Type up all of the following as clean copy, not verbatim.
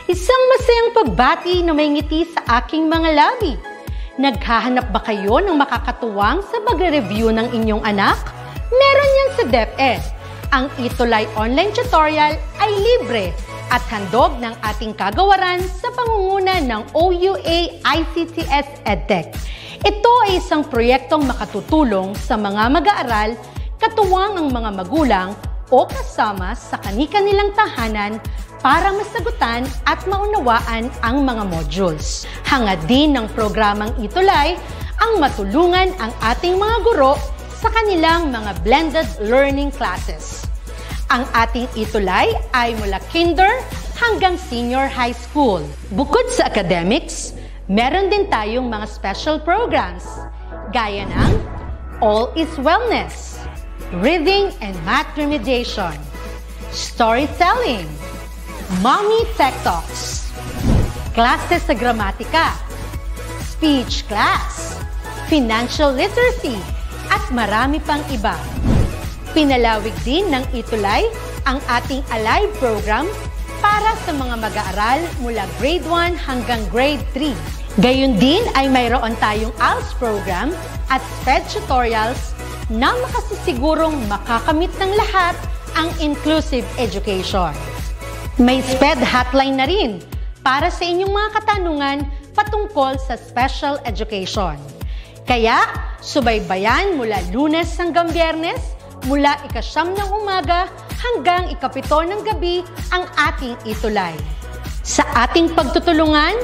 Isang masayang pagbati na may ngiti sa aking mga labi. Naghahanap ba kayo ng makakatuwang sa pagre-review ng inyong anak? Meron yan sa DepEd. Ang Itulay online tutorial ay libre at handog ng ating kagawaran sa pangunguna ng OUA ICTS EdTech. Ito ay isang proyektong makatutulong sa mga mag-aaral, katuwang ang mga magulang o kasama sa kani-kanilang tahanan para masagutan at maunawaan ang mga modules. Hangad din ng programang Itulay ang matulungan ang ating mga guro sa kanilang mga blended learning classes. Ang ating Itulay ay mula kinder hanggang senior high school. Bukod sa academics, meron din tayong mga special programs gaya ng All is Wellness, Reading and Math Remediation, Storytelling, Mommy Tech Talks, Classes sa Gramatika, Speech Class, Financial Literacy, at marami pang iba. Pinalawig din ng Itulay ang ating Alive program para sa mga mag-aaral mula grade 1 hanggang grade 3. Gayun din ay mayroon tayong ALS program at SPED tutorials na makasisigurong makakamit ng lahat ang inclusive education. May SPED hotline na rin para sa inyong mga katanungan patungkol sa special education. Kaya, subaybayan mula Lunes hanggang Biyernes, mula 9:00 ng umaga hanggang 7:00 ng gabi ang ating Itulay. Sa ating pagtutulungan,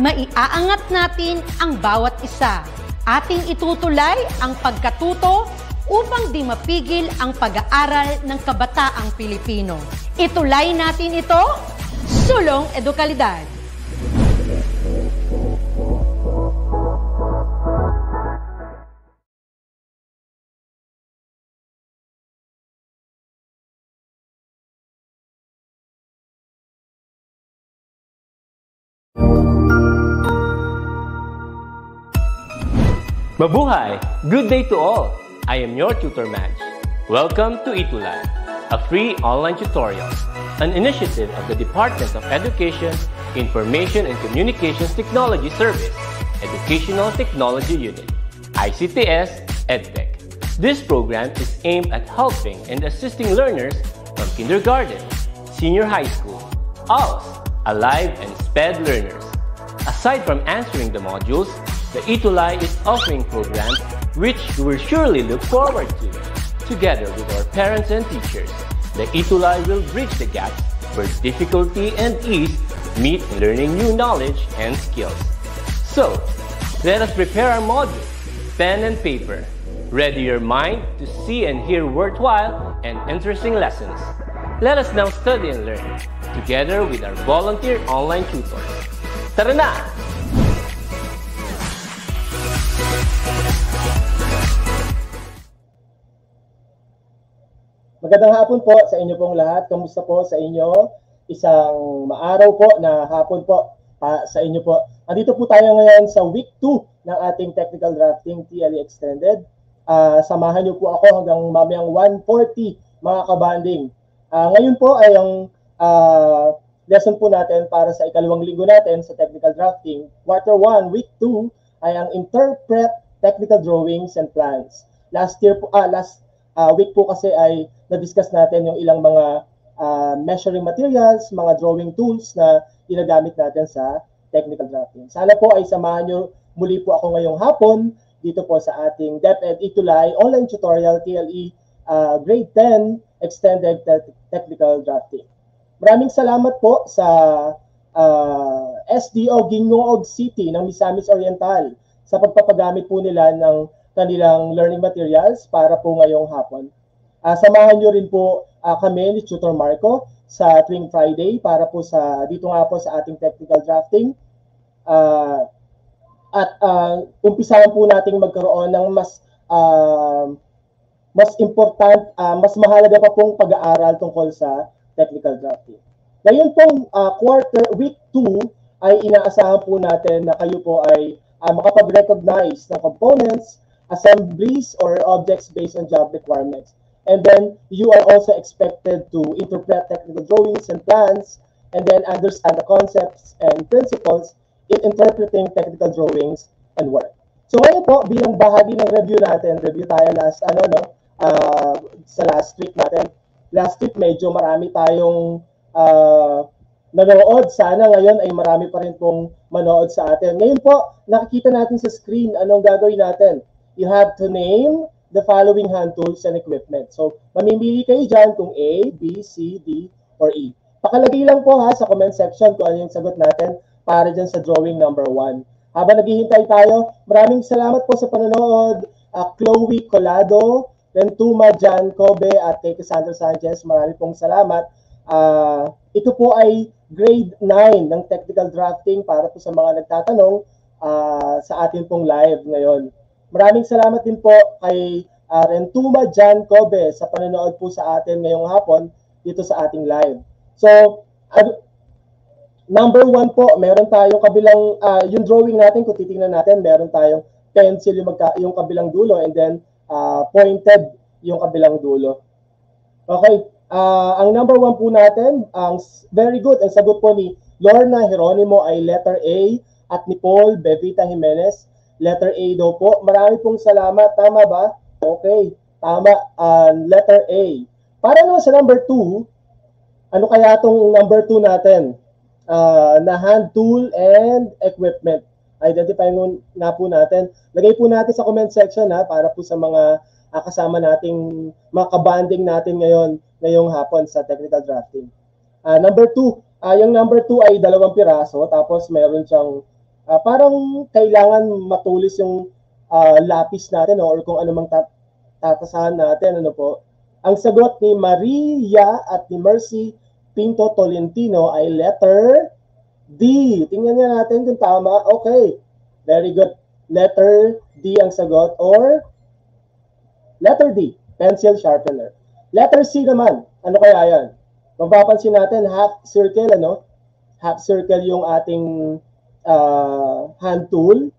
maiaangat natin ang bawat isa. Ating itutulay ang pagkatuto upang di mapigil ang pag-aaral ng kabataang Pilipino. Itulay natin ito, sulong edukalidad. Mabuhay! Good day to all! I am your tutor Madge. Welcome to Itulay, a free online tutorial, an initiative of the Department of Education, Information and Communications Technology Service, Educational Technology Unit, ICTS EdTech. This program is aimed at helping and assisting learners from kindergarten, senior high school, ALS, Alive and SPED learners. Aside from answering the modules, the Itulay is offering programs which you will surely look forward to. Together with our parents and teachers, the Itulay will bridge the gaps where difficulty and ease meet in learning new knowledge and skills. So, let us prepare our modules, pen and paper. Ready your mind to see and hear worthwhile and interesting lessons. Let us now study and learn, together with our volunteer online tutors. Tara na! Magandang hapon po sa inyo pong lahat. Kamusta po sa inyo? Isang maaraw po na hapon po sa inyo po. Andito po tayo ngayon sa week 2 ng ating Technical Drafting TLE Extended. Samahan niyo po ako hanggang mamayang 1:40 mga kabanding. Ngayon po ay ang lesson po natin para sa ikalawang linggo natin sa Technical Drafting. Quarter 1, week 2 ay ang Interpret Technical Drawings and Plans. Last week po kasi ay na-discuss natin yung ilang mga measuring materials, mga drawing tools na ginagamit natin sa technical drafting. Sana po ay samahan nyo muli po ako ngayong hapon dito po sa ating DepEd Itulay online tutorial TLE grade 10 extended technical drafting. Maraming salamat po sa SDO Gingoog City ng Misamis Oriental sa pagpapagamit po nila ng kanilang learning materials para po ngayong hapon. Samahan nyo rin po kami ni Tutor Marco sa tuwing Friday para po dito nga po sa ating technical drafting. Umpisahan po nating magkaroon ng mas mas mahalaga pa pong pag-aaral tungkol sa technical drafting. Ngayon pong week 2 ay inaasahan po natin na kayo po ay makapag-recognize ng components, assemblies, or objects based on job requirements. And then, you are also expected to interpret technical drawings and plans and then understand the concepts and principles in interpreting technical drawings and work. So ngayon po, bilang bahagi ng review natin, review tayo sa last week natin. Last week medyo marami tayong nanood. Sana ngayon ay marami pa rin pong manood sa atin. Ngayon po, nakikita natin sa screen anong gagawin natin. You have to name the following hand tools and equipment. So, mamimili kayo dyan kung A, B, C, D, or E. Pakalagay lang po ha sa comment section kung ano yung sagot natin para dyan sa drawing number 1. Habang naghihintay tayo, maraming salamat po sa panonood. Chloe Colado, Rentuma Jan Kobe at kay Cassandra Sanchez, marami pong salamat. Ito po ay grade 9 ng technical drafting para po sa mga nagtatanong sa atin pong live ngayon. Maraming salamat din po kay Rentuma Jan Kobe sa panonood po sa atin ngayong hapon dito sa ating live. So, number 1 po, meron tayong kabilang, yung drawing natin, kung titingnan natin, meron tayong pencil yung kabilang dulo and then pointed yung kabilang dulo. Okay, ang number 1 po natin, very good, ang sagot po ni Lorna Jeronimo ay letter A at ni Paul Bevita Jimenez, letter A daw po. Marami pong salamat, tama ba? Okay, tama, letter A. Para naman sa number 2, ano kaya itong number 2 natin? Na hand tool and equipment. Identify na po natin. Lagay po natin sa comment section para po sa mga kasama nating mga kabanding natin ngayong hapon sa technical drafting. Number 2, yung number 2 ay 2 piraso tapos meron siyang parang kailangan matulis yung lapis natin or kung ano mang tatasahan natin. Ano po? Ang sagot ni Maria at ni Mercy Pinto Tolentino ay letter D. Tingnan nga natin kung tama. Okay. Very good. Letter D ang sagot or letter D, pencil sharpener. Letter C naman. Ano kaya yan? Mapapansin natin, half circle, ano? Half circle yung ating hand tool.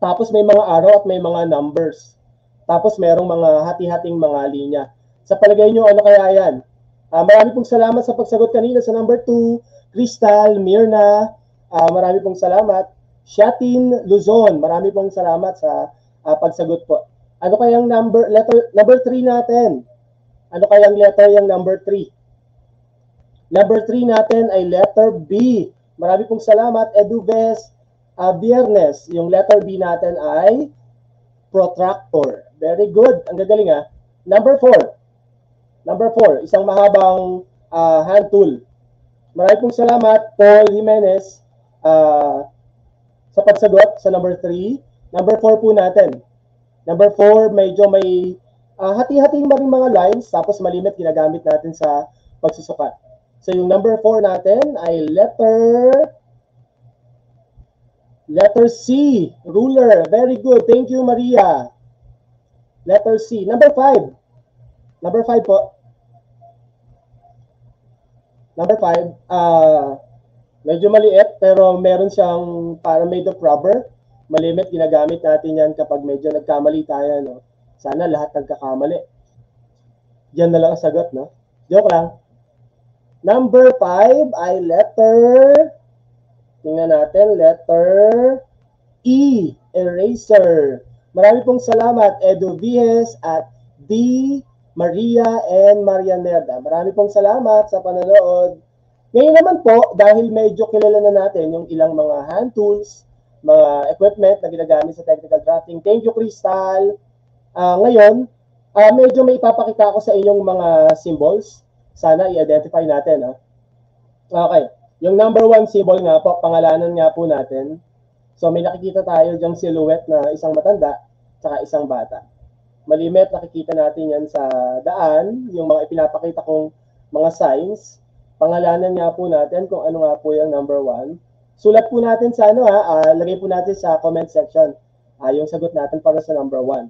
Tapos may mga arrow at may mga numbers. Tapos merong mga hati-hating mga linya. Sa palagay nyo, ano kaya yan? Marami pong salamat sa pagsagot kanina sa number 2. Crystal, Mirna, marami pong salamat. Shatin Luzon, marami pong salamat sa pagsagot po. Ano kayang number 3 natin? Ano kayang letter yung number 3? Number 3 natin ay letter B. Marami pong salamat. Eduves Biernes, yung letter B natin ay protractor. Very good. Ang gagaling ha. Number 4. Number 4, isang mahabang hand tool. Maraming pong salamat, Paul Jimenez, sa pagsagot sa number 3. Number 4 po natin. Number 4, medyo may hati-hating mga lines, tapos malimit ginagamit natin sa pagsusukat. So yung number 4 natin ay letter C, ruler. Very good. Thank you, Maria. Letter C. Number 5. Number 5 po. Number 5, medyo maliit pero meron siyang para made of rubber. Malimit, ginagamit natin yan kapag medyo nagkamali tayo. No? Sana lahat nagkakamali. Yan na lang ang sagot, no? Joke lang. Number 5 ay letter, tingnan natin, letter E, eraser. Marami pong salamat, Edu Vies at D. Maria and Marianeda. Marami pong salamat sa panonood. Ngayon naman po, dahil medyo kilala na natin yung ilang mga hand tools, mga equipment na ginagamit sa technical drafting. Thank you, Crystal. Ngayon, medyo may ipapakita ko sa inyong mga symbols. Sana i-identify natin. Okay. Yung number 1 symbol nga po, pangalanan nga po natin. So may nakikita tayo dyang silhouette na isang matanda saka isang bata. Malimit, nakikita natin yan sa daan, yung mga ipinapakita kong mga signs. Pangalanan nga po natin kung ano nga po yung number 1. Sulat po natin sa lagay po natin sa comment section yung sagot natin para sa number 1.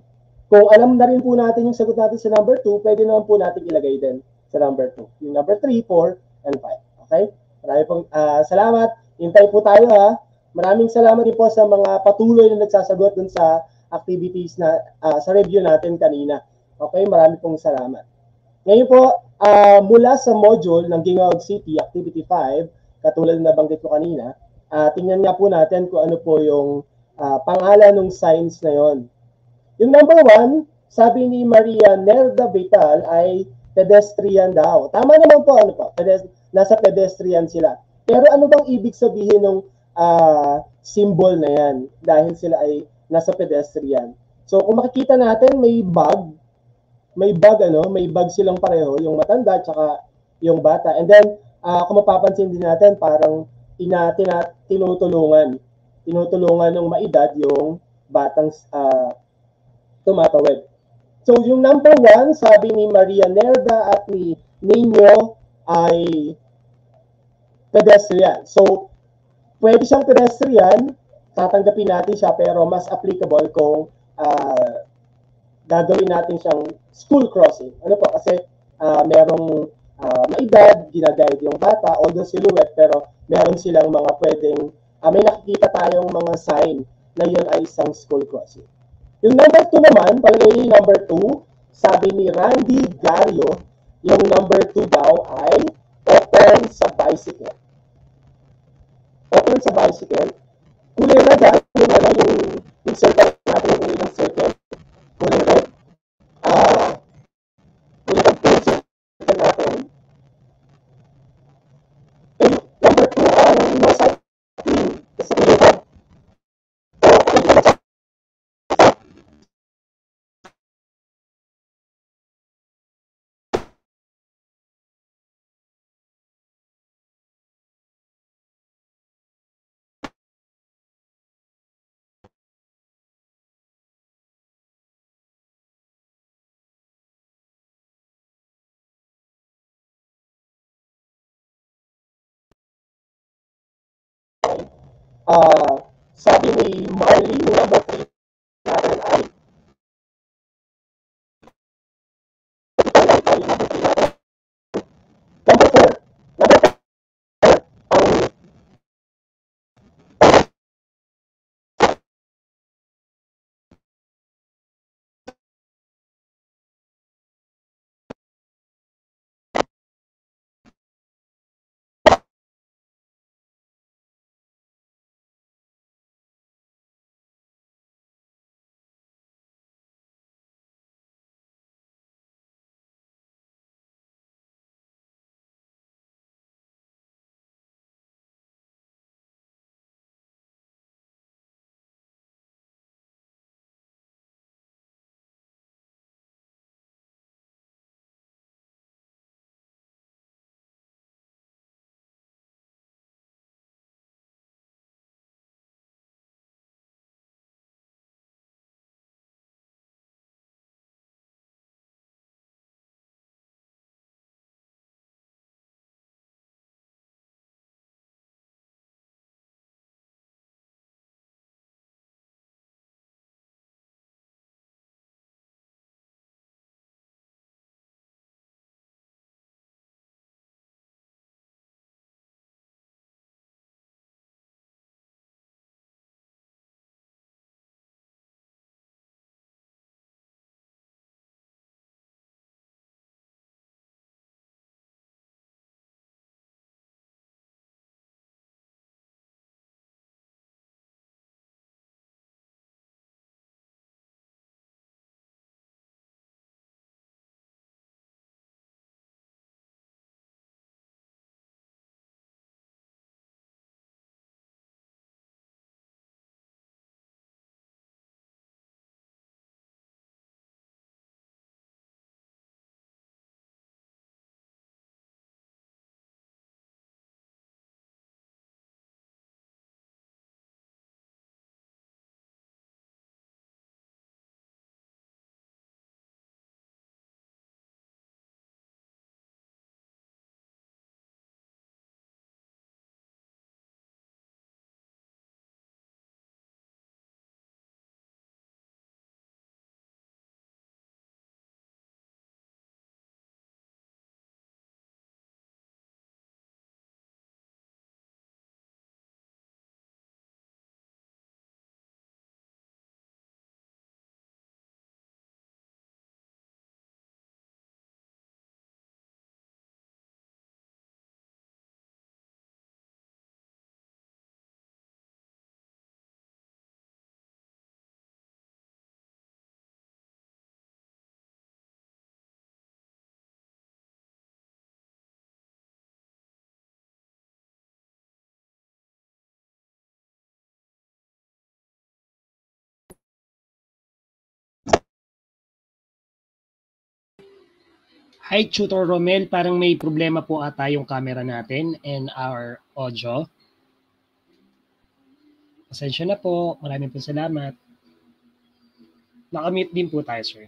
Kung alam na rin po natin yung sagot natin sa number 2, pwede naman po natin ilagay din sa number 2. Yung number 3, 4, and 5. Okay? Marami pong salamat. Hintay po tayo Maraming salamat din po sa mga patuloy na nagsasagot dun sa activities na sa review natin kanina. Okay, marami pong salamat. Ngayon po, mula sa module ng Gingaud City, Activity 5, katulad na banggit ko kanina, tingnan nga po natin kung ano po yung pangalan ng signs na yon. Yung number 1, sabi ni Maria Nerda Vital ay pedestrian daw. Tama naman po, ano po, nasa pedestrian sila. Pero ano bang ibig sabihin ng symbol na yan dahil sila ay nasa pedestrian? So kung makikita natin may bag silang pareho, yung matanda at saka yung bata. And then kung mapapansin din natin parang tinutulungan ng maedad yung batang tumatawid. So yung number 1, sabi ni Maria Nerda at ni Nino ay pedestrian. So pwede siyang pedestrian, tatanggapin natin siya, pero mas applicable kung gagawin natin siyang school crossing. Ano po? Kasi merong maedad, ginaguide yung bata, although silhouette, pero meron silang mga pwedeng, may nakikita tayong mga sign na yun ay isang school crossing. Yung number 2 naman, palagay number 2, sabi ni Randy Gario, yung number 2 daw ay open sa bicycle. Open sa bicycle. Kulay na dyan, yung circle natin, yung ilang circle. Kulay red. Kulay red po yung circle natin. And number 2, no cycling. Kasi kulay red. Sabi ni Marley, yung number 3 natin ay number 4. Hi, Tutor Romel. Parang may problema po ata yung camera natin and our audio. Pasensya na po. Maraming po salamat. Nakamute din po tayo, sir.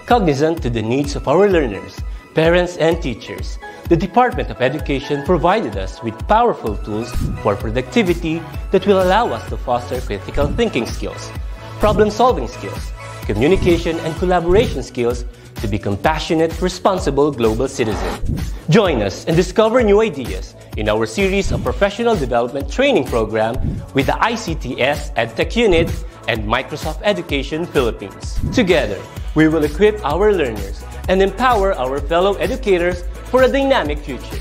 Cognizant to the needs of our learners, parents, and teachers, the Department of Education provided us with powerful tools for productivity that will allow us to foster critical thinking skills, problem-solving skills, communication and collaboration skills to be compassionate, responsible global citizens. Join us and discover new ideas in our series of professional development training program with the ICTS EdTech Unit and Microsoft Education Philippines. Together, we will equip our learners and empower our fellow educators for a dynamic future.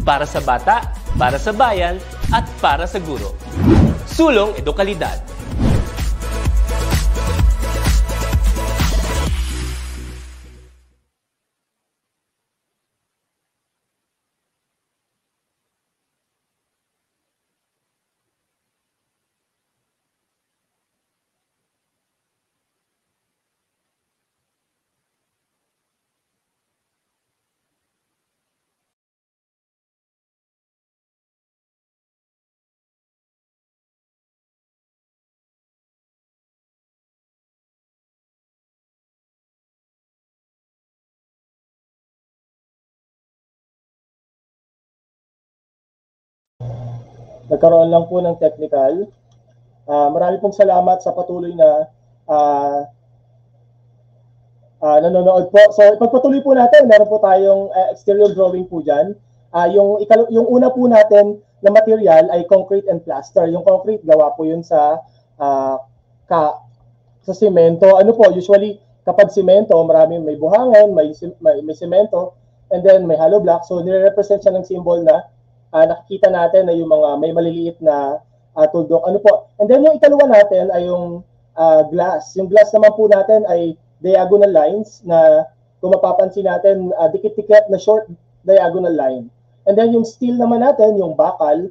Para sa bata, para sa bayan, at para sa guro. Sulong Edukalidad. Nagkaroon lang po ng technical. Marami pong salamat sa patuloy na nanonood po. So, ipagpatuloy po natin. Meron po tayong exterior drawing po dyan. Yung una po natin na material ay concrete and plaster. Yung concrete, gawa po yun sa semento. Ano po, usually, kapag semento, maraming may buhangin, may semento, and then may hollow block. So, nire-represent siya ng symbol na nakikita natin na yung mga may maliliit na tuldok. Ano po? And then yung ikalawa natin ay yung glass. Yung glass naman po natin ay diagonal lines na kung mapapansin natin, dikit-dikit na short diagonal line. And then yung steel naman natin, yung bakal,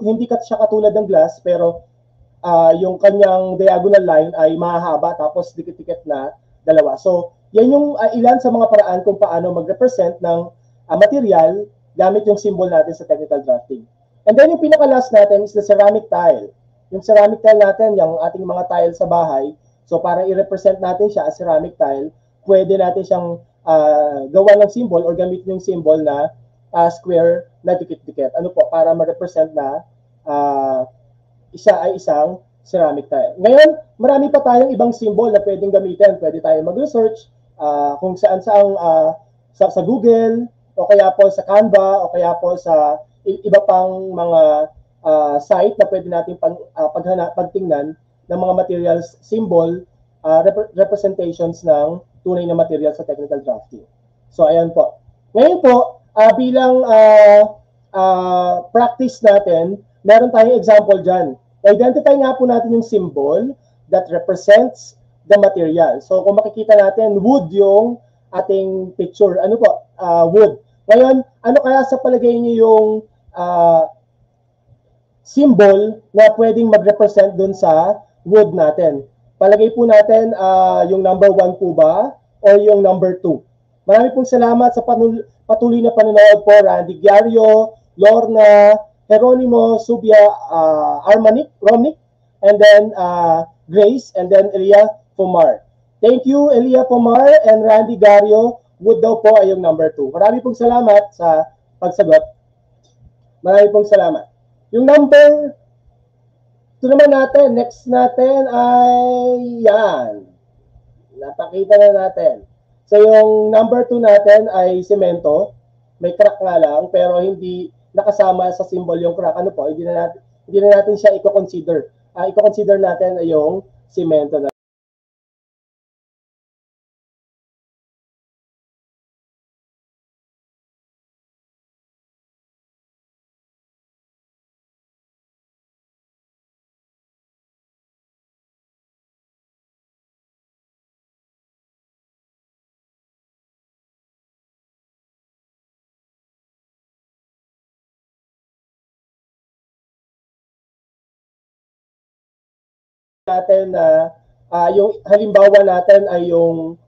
hindi siya katulad ng glass, pero yung kanyang diagonal line ay mahaba tapos dikit-dikit na dalawa. So, yan yung ilan sa mga paraan kung paano mag-represent ng material gamit yung symbol natin sa technical drafting. And then yung pinaka-last natin is the ceramic tile. Yung ceramic tile natin, yung ating mga tile sa bahay, so para i-represent natin siya as ceramic tile, pwede natin siyang gawa ng symbol or gamitin yung symbol na square na dikit-dikit. Ano po? Para ma-represent na isa ay isang ceramic tile. Ngayon, marami pa tayong ibang symbol na pwedeng gamitin. Pwede tayong mag-research kung saan-saang sa Google, o kaya po sa Canva, o kaya po sa iba pang mga site na pwede natin pagtingnan ng mga materials, symbol, representations ng tunay na material sa technical drafting. So, ayan po. Ngayon po, bilang practice natin, meron tayong example dyan. Identify nga po natin yung symbol that represents the material. So, kung makikita natin, wood yung ating picture. Ano po? Wood. Ngayon, ano kaya sa palagay niyo yung symbol na pwedeng mag-represent dun sa wood natin? Palagay po natin yung number 1 po ba o yung number 2? Marami pong salamat sa patuloy na panonood po, Randy Giario, Lorna, Jeronimo Subia Romnick, and then Grace, and then Elia Pomar. Thank you, Elia Pomar and Randy Gario. Wood daw po ay yung number 2. Marami pong salamat sa pagsagot. Marami pong salamat. Yung number 2 naman natin, next natin ay yan. Napakita na natin. So yung number 2 natin ay semento. May crack nga lang, pero hindi nakasama sa symbol yung crack. Ano po, hindi na natin siya i-consider. I-consider natin yung semento na. Natin na yung halimbawa natin ay yung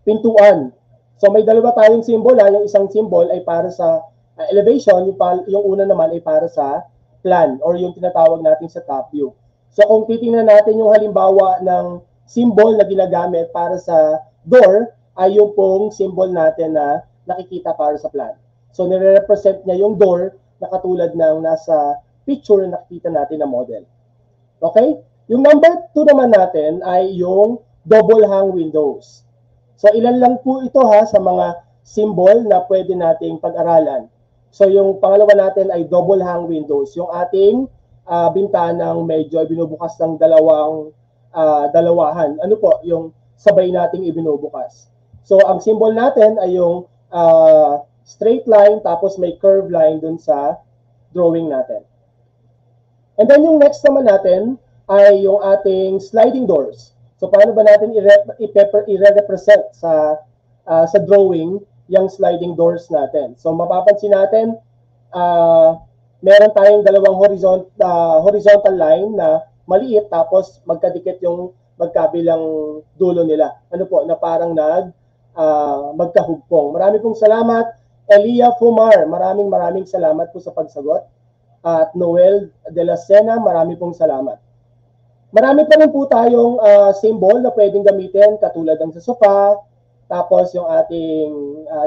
pintuan. So may dalawa tayong symbol. Yung isang symbol ay para sa elevation, yung una naman ay para sa plan or yung tinatawag natin sa top view. So kung titingnan natin yung halimbawa ng symbol na ginagamit para sa door, ay yung pong symbol natin na nakikita para sa plan. So nire-represent niya yung door na katulad ng nasa picture na nakikita natin na model. Okay? Yung number 2 naman natin ay yung double hang windows. So ilan lang po ito ha sa mga symbol na pwede nating pag-aralan. So yung pangalawa natin ay double hang windows. Yung ating bintanang medyo binubukas ng dalawahan. Ano po? Yung sabay nating ibinubukas. So ang symbol natin ay yung straight line tapos may curved line dun sa drawing natin. And then yung next naman natin ay yung ating sliding doors. So paano ba natin i-represent sa drawing yung sliding doors natin? So mapapansin natin, meron tayong dalawang horizontal line na maliit tapos magkadikit yung magkabilang dulo nila. Ano po, na parang magkahugpong. Marami pong salamat, Elia Fumar. Maraming salamat po sa pagsagot. At Noel de la Sena, marami pong salamat. Marami pa rin po tayong symbol na pwedeng gamitin katulad ng sa sofa, tapos yung ating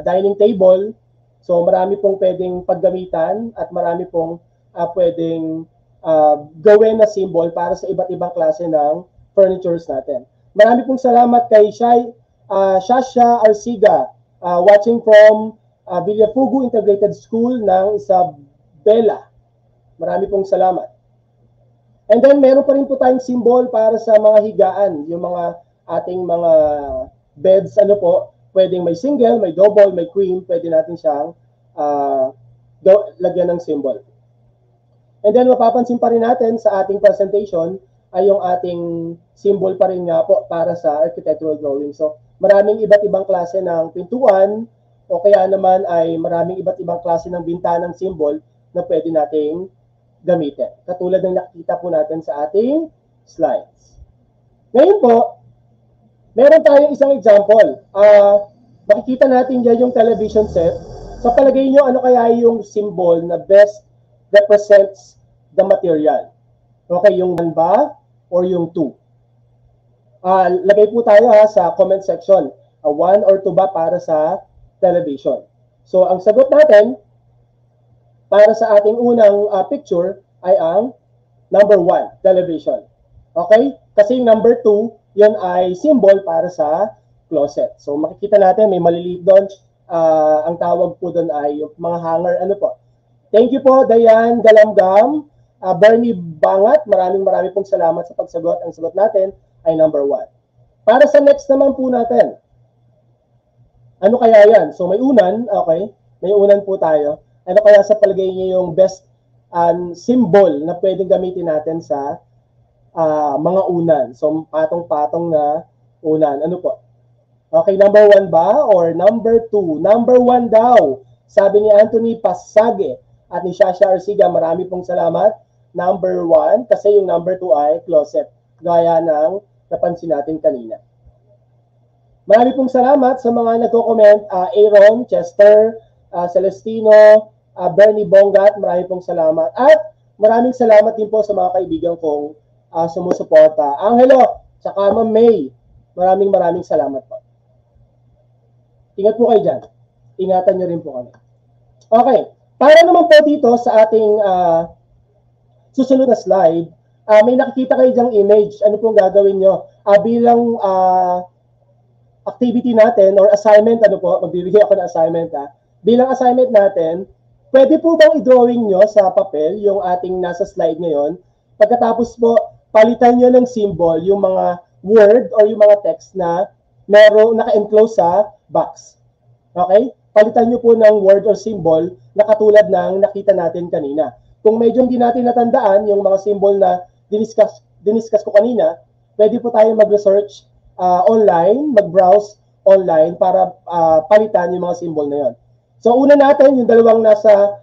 dining table. So marami pong pwedeng paggamitan at marami pong pwedeng gawin na symbol para sa iba't ibang klase ng furnitures natin. Marami pong salamat kay Shasha Arsiga, watching from Villafugu Integrated School ng Isabela. Marami pong salamat. And then meron pa rin po tayong symbol para sa mga higaan, yung mga ating mga beds, ano po, pwedeng may single, may double, may queen, pwede natin siyang lagyan ng symbol. And then mapapansin pa rin natin sa ating presentation ay yung ating symbol pa rin nga po para sa architectural drawing. So maraming iba't ibang klase ng pintuan o kaya naman ay maraming iba't ibang klase ng bintanang symbol na pwede nating gamitin. Katulad ng nakikita po natin sa ating slides. Ngayon po, meron tayong isang example. Makikita natin dyan yung television set. Sa palagay nyo, ano kaya yung symbol na best represents the material? Okay, yung 1 ba or yung 2? Lagay po tayo sa comment section. 1 or 2 ba para sa television? So, ang sagot natin, para sa ating unang picture ay ang number 1, television. Okay? Kasi yung number 2, yun ay symbol para sa closet. So makikita natin may maliliit doon. Ang tawag po doon ay yung mga hanger. Ano po? Thank you po, Dayan Galamgam. Bernie Bangat, maraming pong salamat sa pagsagot. Ang sagot natin ay number 1. Para sa next naman po natin, ano kaya yan? So may unan, okay? May unan po tayo. Ano kaya sa palagay niyo yung best symbol na pwedeng gamitin natin sa mga unan? So, patong-patong na unan. Ano po? Okay, number 1 ba or number 2? Number 1 daw. Sabi ni Anthony Pasage at ni Shasha Arsiga, marami pong salamat. Number 1, kasi yung number 2 ay closet. Gaya ng napansin natin kanina. Marami pong salamat sa mga nagko-comment. Aaron, Chester, Celestino, Bernie Bongat, maraming pong salamat. At maraming salamat din po sa mga kaibigan kong sumusuporta. Angelo, tsaka Ma'am May, maraming salamat po. Ingat po kayo dyan. Ingatan nyo rin po kami. Okay, para naman po dito sa ating susunod na slide, may nakikita kayo dyang image. Ano pong gagawin nyo? Bilang activity natin or assignment, magbibigay ako ng assignment. Bilang assignment natin, pwede po bang i-drawing nyo sa papel yung ating nasa slide ngayon? Pagkatapos po, palitan nyo ng symbol yung mga word or yung mga text na naka-enclose sa box. Okay? Palitan nyo po ng word or symbol na katulad ng nakita natin kanina. Kung medyo hindi natin natandaan yung mga symbol na diniscuss ko kanina, pwede po tayo mag-research online, mag-browse online para palitan yung mga symbol na yon. So una natin, yung dalawang nasa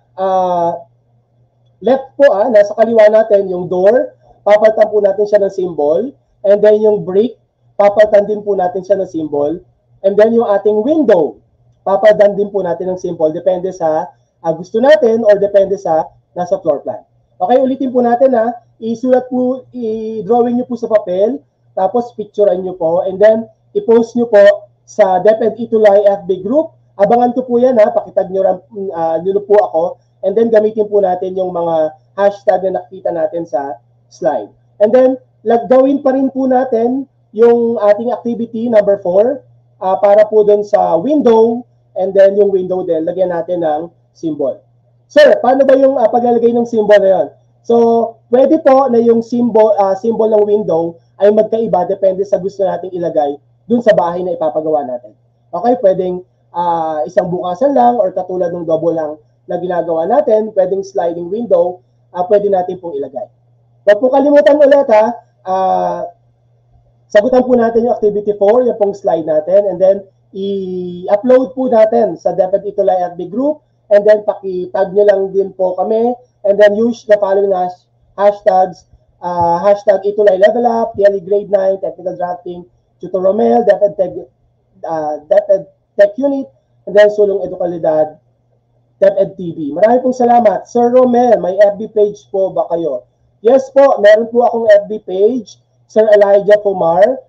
left po, nasa kaliwa natin, yung door, papalitan po natin siya ng symbol. And then yung brick, papalitan din po natin siya ng symbol. And then yung ating window, papalitan din po natin ng symbol. Depende sa gusto natin or depende sa nasa floor plan. Okay, ulitin po natin isulat po, i-drawing nyo po sa papel, tapos picturean nyo po, and then i-post nyo po sa DepEd Itulay FB group. Abangan ko po yan, pakitag nyo po ako, and then gamitin po natin yung mga hashtag na nakita natin sa slide. And then, gawin pa rin po natin yung ating activity number 4 para po dun sa window, and then yung window din, lagyan natin ng symbol. Sir, paano ba yung paglalagay ng symbol na yun? So, pwede po na yung symbol ng window ay magkaiba depende sa gusto nating ilagay dun sa bahay na ipapagawa natin. Okay, pwedeng isang bukasan lang or katulad ng double lang na ginagawa natin, pwedeng sliding window, pwede natin pong ilagay. Huwag po kalimutan ulit sagutan po natin yung activity 4, yung pong slide natin, and then i-upload po natin sa DepEd Itulay FB group, and then paki-tag nyo lang din po kami, and then use the following hashtags, hashtag Itulay Level Up, TLE Grade 9, Technical Drafting, Tutor Romel, DepEd Tech Unit, and then Sulong Edukalidad, DepEd TV. Maraming pong salamat. Sir Romel, may FB page po ba kayo? Yes po, meron po akong FB page, Sir Elijah Pomar.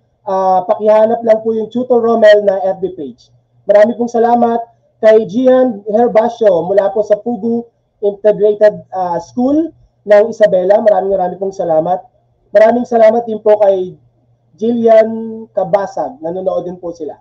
Pakihanap lang po yung Tutor Romel na FB page. Maraming pong salamat kay Gian Herbacio mula po sa Pugu Integrated School ng Isabela. Maraming pong salamat. Maraming salamat din po kay Jillian Kabasag. Nanonood din po sila.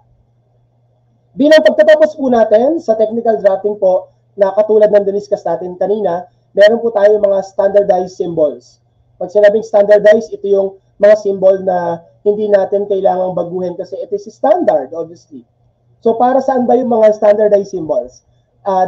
Bilang pagtatapos po natin sa technical drafting po na katulad ng diniscuss natin kanina, meron po tayo mga standardized symbols. Pag sinabing standardized, ito yung mga symbol na hindi natin kailangang baguhin kasi it is standard, obviously. So para saan ba yung mga standardized symbols?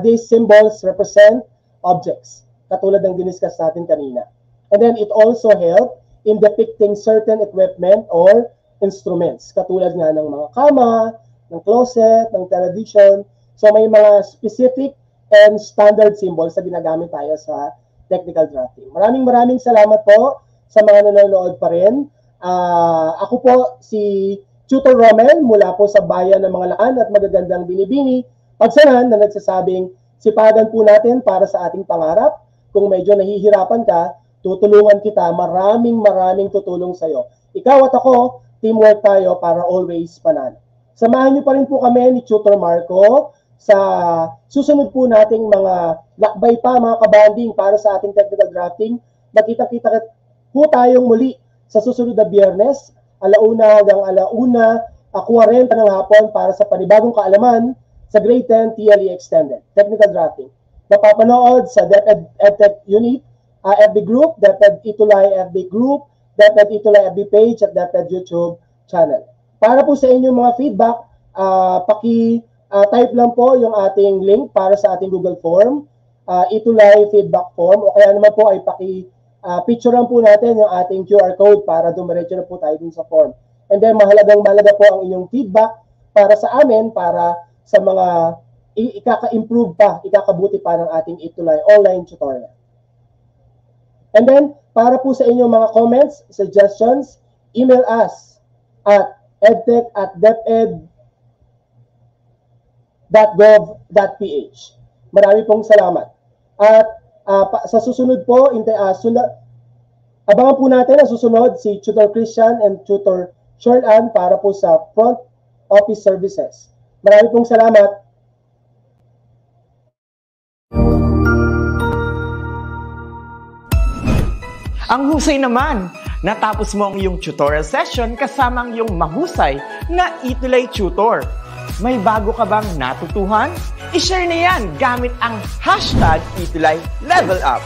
These symbols represent objects, katulad ng diniscuss natin kanina. And then it also help in depicting certain equipment or instruments, katulad nga ng mga kama, ng closet, ng television. So may mga specific and standard symbols na ginagamit tayo sa technical drafting. Maraming salamat po sa mga nanonood pa rin. Ako po si Tutor Romel mula po sa bayan ng mga Laan at magagandang Binibini, Pagsanan, na nagsasabing sipagan po natin para sa ating pangarap. Kung medyo nahihirapan ka, tutulungan kita. Maraming tutulong sa'yo. Ikaw at ako, teamwork tayo para always panalo. Samahan niyo pa rin po kami ni Tutor Marco sa susunod po nating mga lakbay pa, mga kabanding para sa ating technical drafting. Magkita-kita po tayong muli sa susunod na Biyernes, 1:00 hanggang 1:40 ng hapon para sa panibagong kaalaman sa Grade 10 TLE Extended Technical Drafting. Mapapanood sa DepEd EdTech Unit, FB Group, DepEd Itulay FB Group, DepEd Itulay FB page at DepEd YouTube channel. Para po sa inyong mga feedback, paki-type lang po yung ating link para sa ating Google Form, Itulay feedback form, o kaya naman po ay picture lang po natin yung ating QR code para dumiretso na po tayo dun sa form. And then mahalaga po ang inyong feedback para sa amin, para sa mga ikaka-improve pa, ikakabuti pa ng ating Itulay online tutorial. And then, para po sa inyong mga comments, suggestions, email us at edtech@deped.gov.ph. Marami pong salamat. At sa susunod po, abangan po natin ang susunod si Tutor Christian and Tutor Shorlan para po sa front office services. Maraming pong salamat. Ang husay naman! Natapos mo ang iyong tutorial session kasama ang iyong mahusay na Itulay Tutor. May bago ka bang natutuhan? I-share na yan gamit ang hashtag #ItulayLevelUp.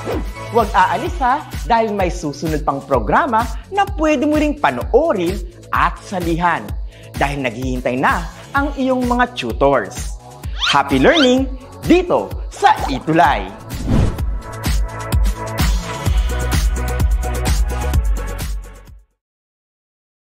Huwag aalis ha, dahil may susunod pang programa na pwede mo ring panoorin at salihan. Dahil naghihintay na ang iyong mga tutors. Happy learning dito sa Itulay!